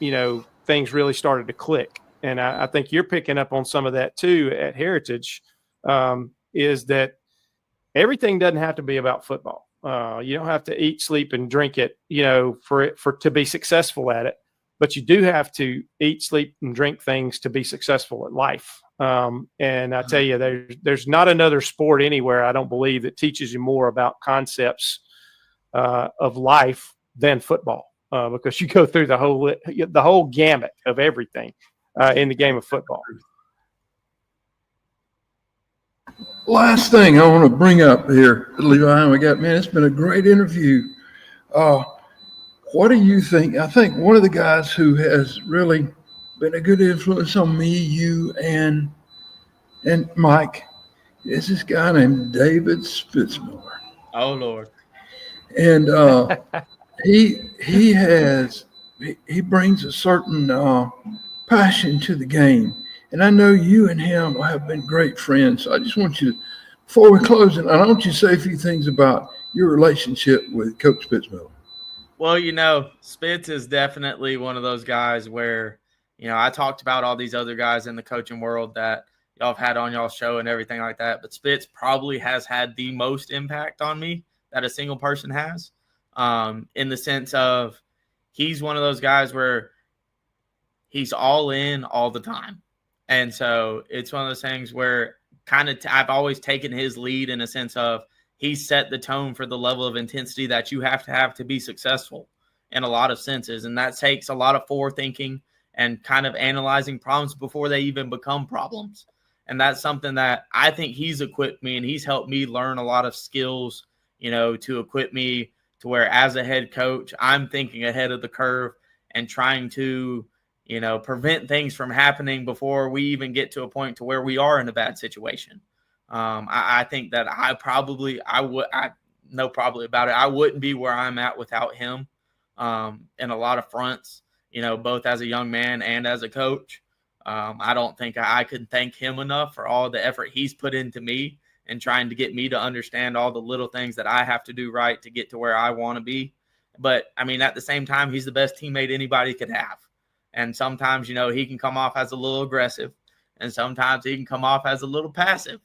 S1: things really started to click. And I think you're picking up on some of that too at Heritage. is that everything doesn't have to be about football. You don't have to eat, sleep, and drink it, for to be successful at it. But you do have to eat, sleep, and drink things to be successful at life. And I tell you, there's not another sport anywhere, I don't believe, that teaches you more about concepts of life than football, because you go through the whole gamut of everything in the game of football.
S2: Last thing I want to bring up here, Levi, it's been a great interview. What do you think? I think one of the guys who has really been a good influence on me, you, and Mike is this guy named David Spitzmiller.
S3: Oh, Lord.
S2: And he brings a certain passion to the game. And I know you and him have been great friends. So I just want you to, before we close it, I want you to say a few things about your relationship with Coach Spitzmiller.
S3: Well, Spitz is definitely one of those guys where, I talked about all these other guys in the coaching world that y'all have had on y'all's show and everything like that. But Spitz probably has had the most impact on me that a single person has, in the sense of he's one of those guys where he's all in all the time. And so it's one of those things where I've always taken his lead in a sense of he set the tone for the level of intensity that you have to be successful in a lot of senses. And that takes a lot of forethinking and kind of analyzing problems before they even become problems. And that's something that I think he's equipped me, and he's helped me learn a lot of skills, to equip me to where as a head coach, I'm thinking ahead of the curve and trying to, prevent things from happening before we even get to a point to where we are in a bad situation. I think that I know probably about it. I wouldn't be where I'm at without him, in a lot of fronts, both as a young man and as a coach. I don't think I could thank him enough for all the effort he's put into me and trying to get me to understand all the little things that I have to do right to get to where I want to be. But at the same time, he's the best teammate anybody could have. And sometimes, he can come off as a little aggressive, and sometimes he can come off as a little passive.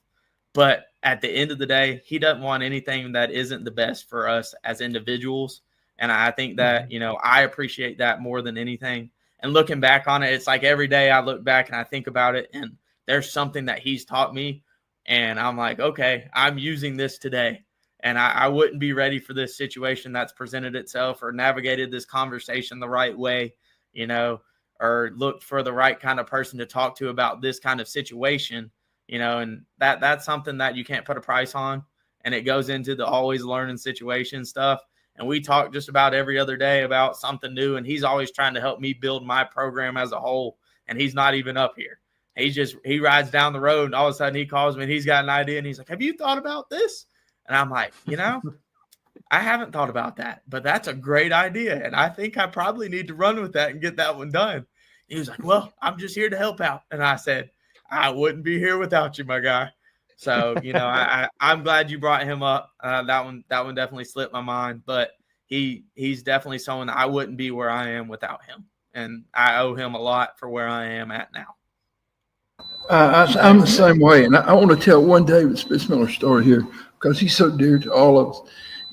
S3: But at the end of the day, he doesn't want anything that isn't the best for us as individuals. And I think that, I appreciate that more than anything. And looking back on it, it's like every day I look back and I think about it, and there's something that he's taught me. And I'm like, okay, I'm using this today. And I wouldn't be ready for this situation that's presented itself or navigated this conversation the right way, or looked for the right kind of person to talk to about this kind of situation, and that's something that you can't put a price on. And it goes into the always learning situation stuff. And we talk just about every other day about something new. And he's always trying to help me build my program as a whole. And he's not even up here. He rides down the road, and all of a sudden he calls me and he's got an idea. And he's like, have you thought about this? And I'm like, I haven't thought about that, but that's a great idea. And I think I probably need to run with that and get that one done. He was like, well, I'm just here to help out. And I said, I wouldn't be here without you, my guy. So, I'm glad you brought him up. That one definitely slipped my mind, but he's definitely someone that I wouldn't be where I am without him. And I owe him a lot for where I am at now.
S2: I'm the same way. And I want to tell one David Spitzmiller story here because he's so dear to all of us.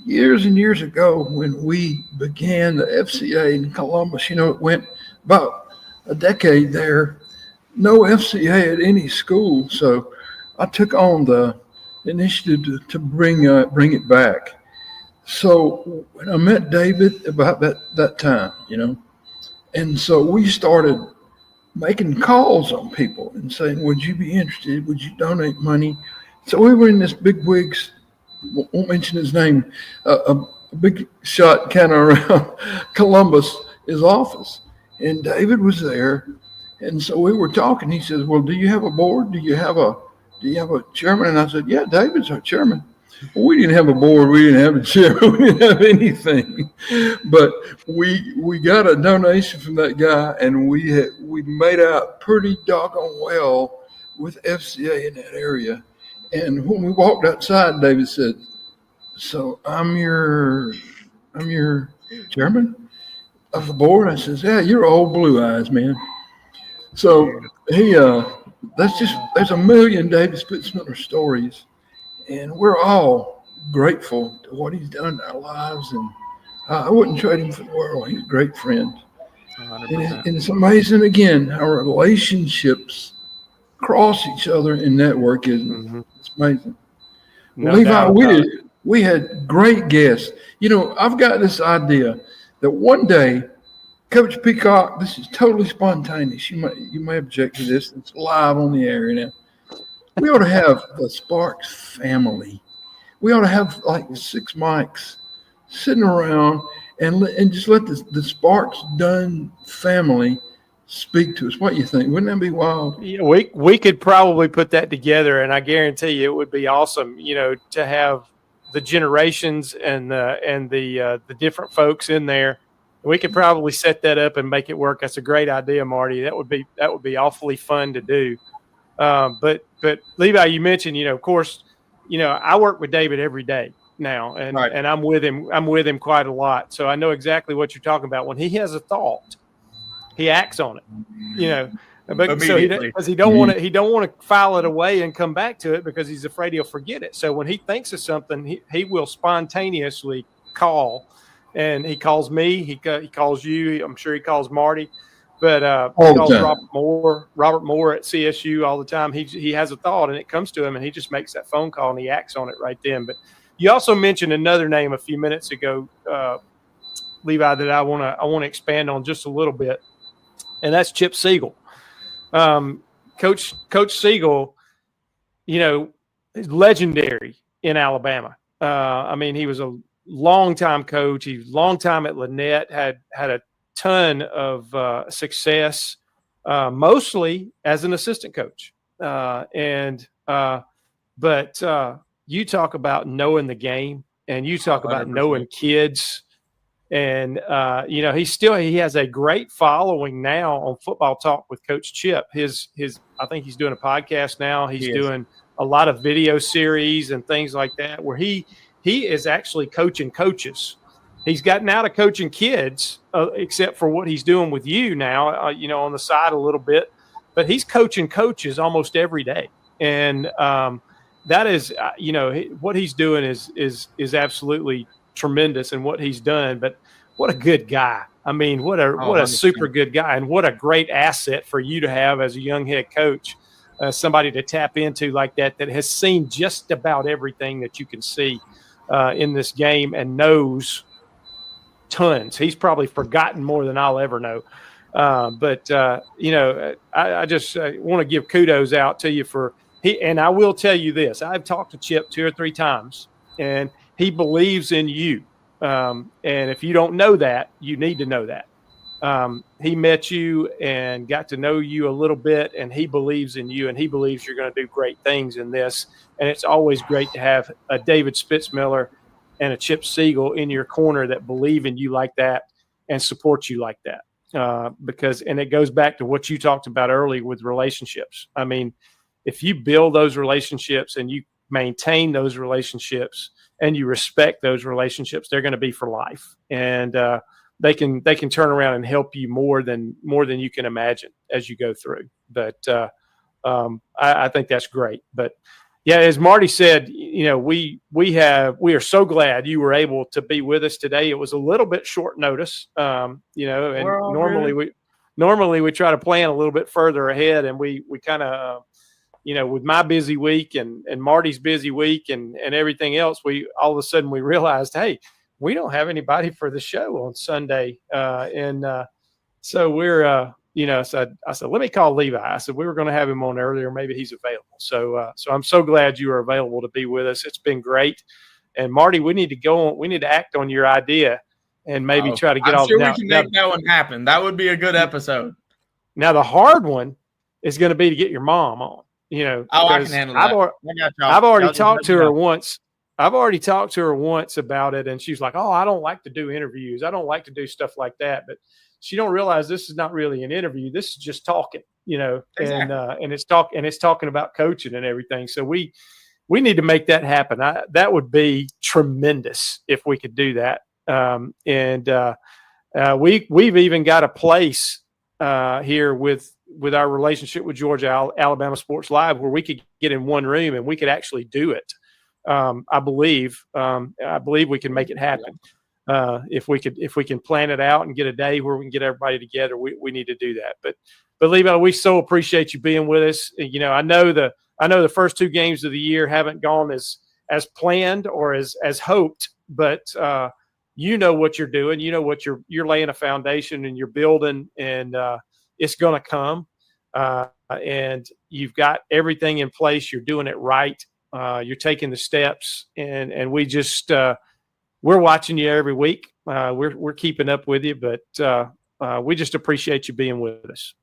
S2: Years and years ago, when we began the FCA in Columbus, it went about a decade there, no FCA at any school. So I took on the initiative to bring it back. So when I met David about that time, and so we started making calls on people and saying, would you be interested? Would you donate money? So we were in this big wigs, won't mention his name, a big shot kind of around Columbus, his office. And David was there. And so we were talking. He says, well, do you have a board? Do you have a chairman? And I said, yeah, David's our chairman. Well, we didn't have a board. We didn't have a chairman. We didn't have anything. But we got a donation from that guy, and we made out pretty doggone well with FCA in that area. And when we walked outside, David said, so I'm your chairman of the board? I says, yeah, you're old blue eyes, man. So there's a million David Spitzmiller stories. and we're all grateful to what he's done in our lives. And I wouldn't trade him for the world. He's a great friend.
S3: 100%.
S2: And it's amazing, again, how relationships cross each other in network. It's amazing.
S1: No
S2: Levi,
S1: doubt.
S2: we had great guests. I've got this idea that one day, Coach Peacock, this is totally spontaneous. You may object to this. It's live on the air now. We ought to have the Sparks family. We ought to have like 6 mics sitting around and just let the Sparks Dunn family speak to us. What do you think? Wouldn't that be wild?
S1: Yeah, we could probably put that together, and I guarantee you it would be awesome. To have the generations and the different folks in there. We could probably set that up and make it work. That's a great idea, Marty. That would be awfully fun to do. But Levi, you mentioned, of course, I work with David every day now, and
S3: Right.
S1: and I'm with him quite a lot. So I know exactly what you're talking about. When he has a thought, he acts on it. But so he don't want to file it away and come back to it because he's afraid he'll forget it. So when he thinks of something, he will spontaneously call, and he calls me. He calls you. I'm sure he calls Marty. But he calls Robert Moore at CSU all the time. He has a thought, and it comes to him, and he just makes that phone call, and he acts on it right then. But you also mentioned another name a few minutes ago, Levi, that I want to expand on just a little bit, and that's Chip Siegel. Coach Siegel, is legendary in Alabama. He was a longtime coach. He was long time at Lynette, had a ton of success, mostly as an assistant coach. But you talk about knowing the game, and you talk about
S3: 100%.
S1: knowing kids. And, he has a great following now on Football Talk with Coach Chip. I think he's doing a podcast now. He's doing a lot of video series and things like that, where he is actually coaching coaches. He's gotten out of coaching kids, except for what he's doing with you now, on the side a little bit, but he's coaching coaches almost every day. And, that is, what he's doing is absolutely tremendous in what he's done. But what a good guy. What a super good guy, and what a great asset for you to have as a young head coach, somebody to tap into like that has seen just about everything that you can see in this game and knows tons. He's probably forgotten more than I'll ever know. I just want to give kudos out to you and I will tell you this. I've talked to Chip 2 or 3 times, and he believes in you. And if you don't know that, you need to know that. He met you and got to know you a little bit, and he believes in you, and he believes you're going to do great things in this. And it's always great to have a David Spitzmiller and a Chip Siegel in your corner that believe in you like that and support you like that. And it goes back to what you talked about earlier with relationships. If you build those relationships and you maintain those relationships and you respect those relationships, they're going to be for life. And they can turn around and help you more than you can imagine as you go through. But I think that's great. But yeah, as Marty said, we are so glad you were able to be with us today. It was a little bit short notice, and normally we try to plan a little bit further ahead, and we kind of, with my busy week and Marty's busy week and everything else, we all of a sudden we realized, hey, we don't have anybody for the show on Sunday, so we're. So I said, let me call Levi. I said, we were going to have him on earlier. Maybe he's available. So I'm so glad you were available to be with us. It's been great. And Marty, we need to go on. We need to act on your idea and maybe try to get
S3: I'm
S1: all.
S3: sure we can make that one happen. That would be a good episode.
S1: Now the hard one is going to be to get your mom on.
S3: I can handle that.
S1: I've already talked to her once. I've already talked to her once about it, and she's like, "Oh, I don't like to do interviews. I don't like to do stuff like that." But she don't realize this is not really an interview. This is just talking,
S3: Exactly.
S1: And it's talking about coaching and everything. So we need to make that happen. That would be tremendous if we could do that. We've even got a place here with our relationship with Georgia Alabama Sports Live where we could get in one room and we could actually do it. I believe we can make it happen. If we can plan it out and get a day where we can get everybody together, we need to do that. But Levi, we so appreciate you being with us. You know, I know the first 2 games of the year haven't gone as planned or as hoped, but you know what you're doing. You know what you're laying a foundation and you're building, and it's going to come. And you've got everything in place. You're doing it right. You're taking the steps, and we just we're watching you every week. We're keeping up with you, but we just appreciate you being with us.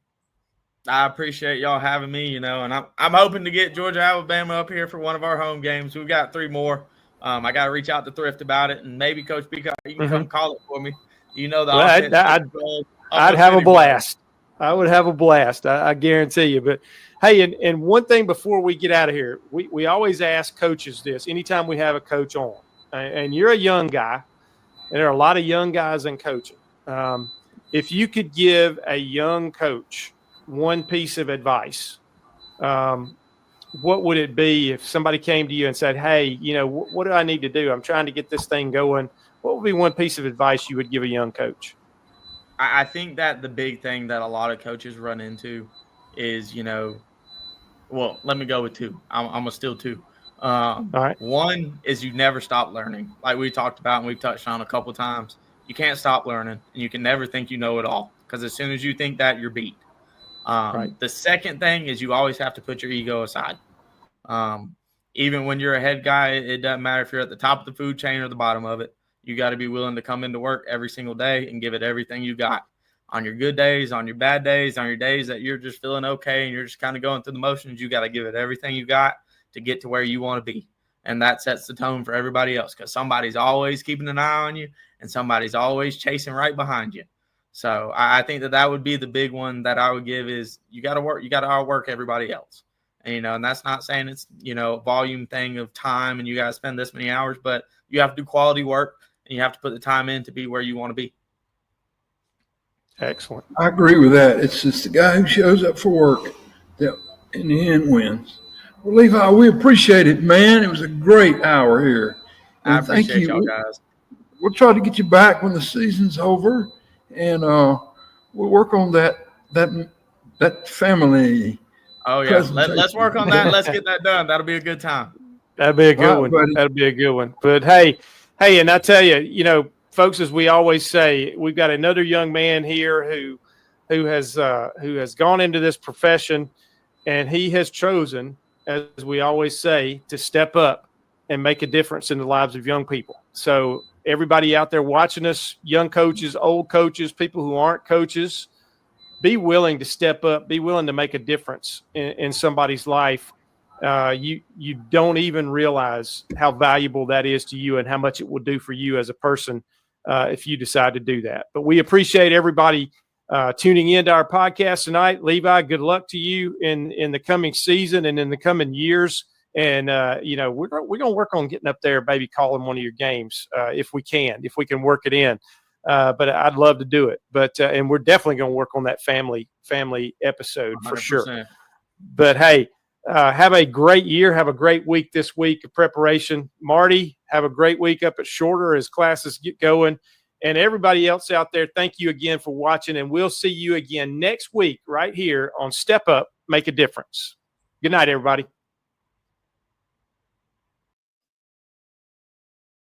S3: I appreciate y'all having me, you know, and I'm hoping to get Georgia, Alabama up here for one of our home games. We've got 3 more. I got to reach out to Thrift about it, and maybe Coach Peacock, you can come call it for me. You know,
S1: I'd have a blast. I would have a blast. I guarantee you. But hey, and one thing before we get out of here, we always ask coaches this anytime we have a coach on, and you're a young guy, and there are a lot of young guys in coaching. If you could give a young coach one piece of advice, what would it be if somebody came to you and said, hey, you know, what do I need to do? I'm trying to get this thing going. What would be one piece of advice you would give a young coach?
S3: I think that the big thing that a lot of coaches run into is, you know, well, let me go with 2. I'm going to steal 2.
S1: All right.
S3: One is you never stop learning. Like we talked about and we've touched on a couple of times. You can't stop learning, and you can never think you know it all, because as soon as you think that, you're beat. Right. The second thing is you always have to put your ego aside. Even when you're a head guy, it doesn't matter if you're at the top of the food chain or the bottom of it. You got to be willing to come into work every single day and give it everything you got, on your good days, on your bad days, on your days that you're just feeling okay and you're just kind of going through the motions. You got to give it everything you got to get to where you want to be. And that sets the tone for everybody else, because somebody's always keeping an eye on you and somebody's always chasing right behind you. So I think that would be the big one that I would give is you got to work. You got to outwork everybody else. And, you know, and that's not saying it's, you know, a volume thing of time and you got to spend this many hours, but you have to do quality work and you have to put the time in to be where you want to be.
S1: Excellent.
S2: I agree with that. It's just the guy who shows up for work that in the end wins. Well, Levi, we appreciate it, man. It was a great hour here.
S3: And I appreciate y'all guys.
S2: We'll try to get you back when the season's over, and we'll work on that family.
S3: Oh, yeah. Let's work on that. Let's get that done. That'll be a good time.
S1: That'd be a good one. Buddy. That'd be a good one. But, hey, and I tell you, you know, folks, as we always say, we've got another young man here who has gone into this profession, and he has chosen, as we always say, to step up and make a difference in the lives of young people. So everybody out there watching us, young coaches, old coaches, people who aren't coaches, be willing to step up, be willing to make a difference in somebody's life. You don't even realize how valuable that is to you and how much it will do for you as a person if you decide to do that. But we appreciate everybody tuning into our podcast tonight. Levi, good luck to you in the coming season and in the coming years. And, you know, we're going to work on getting up there, maybe calling one of your games if we can work it in. But I'd love to do it. But and we're definitely going to work on that family episode 100%. For sure. But, hey, have a great year. Have a great week this week of preparation. Marty, have a great week up at Shorter as classes get going. And everybody else out there, thank you again for watching. And we'll see you again next week right here on Step Up, Make a Difference. Good night, everybody.